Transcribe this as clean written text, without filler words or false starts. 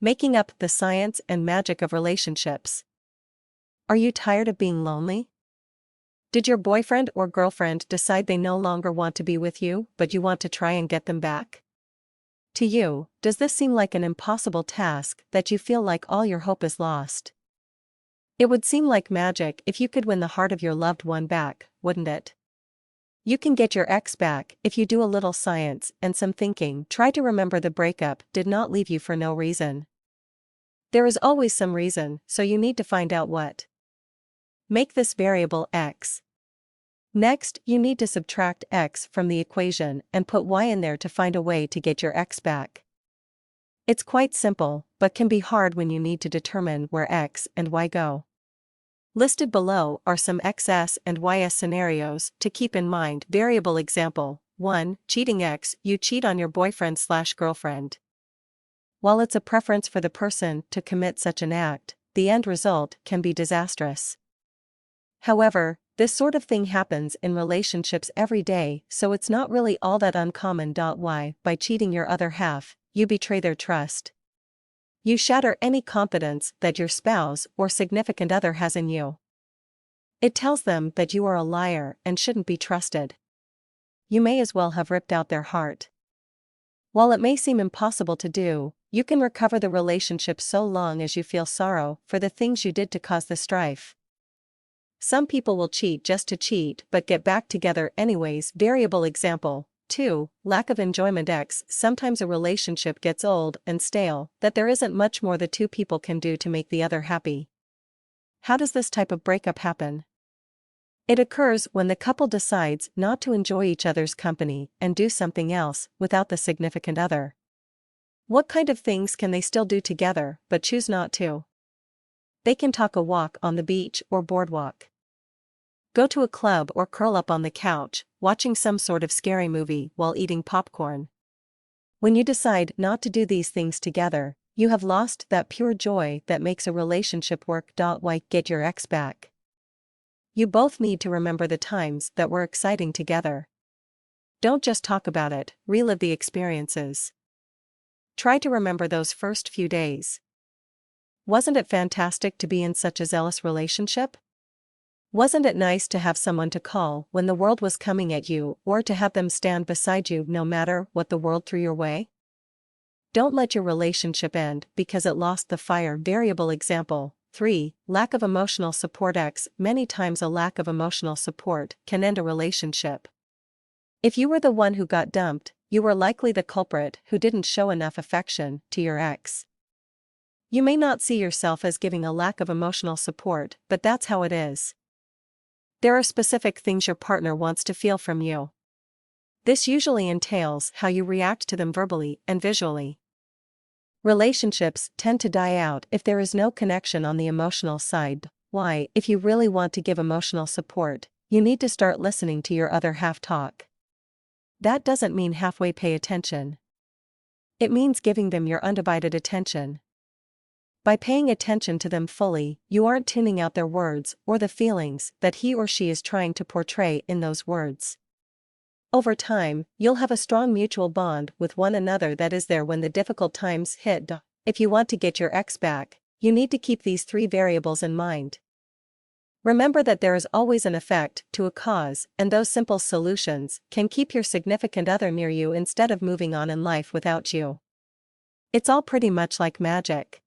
Making up the science and magic of relationships. Are you tired of being lonely? Did your boyfriend or girlfriend decide they no longer want to be with you, but you want to try and get them back? To you, does this seem like an impossible task that you feel like all your hope is lost? It would seem like magic if you could win the heart of your loved one back, wouldn't it? You can get your ex back if you do a little science and some thinking. Try to remember the breakup did not leave you for no reason. There is always some reason, so you need to find out what. Make this variable x. Next, you need to subtract x from the equation and put y in there to find a way to get your x back. It's quite simple, but can be hard when you need to determine where x and y go. Listed below are some xs and ys scenarios to keep in mind. Variable example 1. Cheating x. You cheat on your boyfriend/girlfriend. While it's a preference for the person to commit such an act, the end result can be disastrous. However, this sort of thing happens in relationships every day, so it's not really all that uncommon. Why? By cheating your other half, you betray their trust. You shatter any confidence that your spouse or significant other has in you. It tells them that you are a liar and shouldn't be trusted. You may as well have ripped out their heart. While it may seem impossible to do, you can recover the relationship so long as you feel sorrow for the things you did to cause the strife. Some people will cheat just to cheat but get back together anyways. Variable example 2. Lack of enjoyment x. Sometimes a relationship gets old and stale, that there isn't much more the two people can do to make the other happy. How does this type of breakup happen? It occurs when the couple decides not to enjoy each other's company and do something else without the significant other. What kind of things can they still do together but choose not to? They can talk a walk on the beach or boardwalk. Go to a club or curl up on the couch, watching some sort of scary movie while eating popcorn. When you decide not to do these things together, you have lost that pure joy that makes a relationship work. Why? Get your ex back. You both need to remember the times that were exciting together. Don't just talk about it, relive the experiences. Try to remember those first few days. Wasn't it fantastic to be in such a zealous relationship? Wasn't it nice to have someone to call when the world was coming at you, or to have them stand beside you no matter what the world threw your way? Don't let your relationship end because it lost the fire. Variable example 3. Lack of emotional support x. Many times a lack of emotional support can end a relationship. If you were the one who got dumped, you were likely the culprit who didn't show enough affection to your ex. You may not see yourself as giving a lack of emotional support, but that's how it is. There are specific things your partner wants to feel from you. This usually entails how you react to them verbally and visually. Relationships tend to die out if there is no connection on the emotional side. Why? If you really want to give emotional support, you need to start listening to your other half talk. That doesn't mean halfway pay attention. It means giving them your undivided attention. By paying attention to them fully, you aren't tuning out their words or the feelings that he or she is trying to portray in those words. Over time, you'll have a strong mutual bond with one another that is there when the difficult times hit. If you want to get your ex back, you need to keep these 3 variables in mind. Remember that there is always an effect to a cause, and those simple solutions can keep your significant other near you instead of moving on in life without you. It's all pretty much like magic.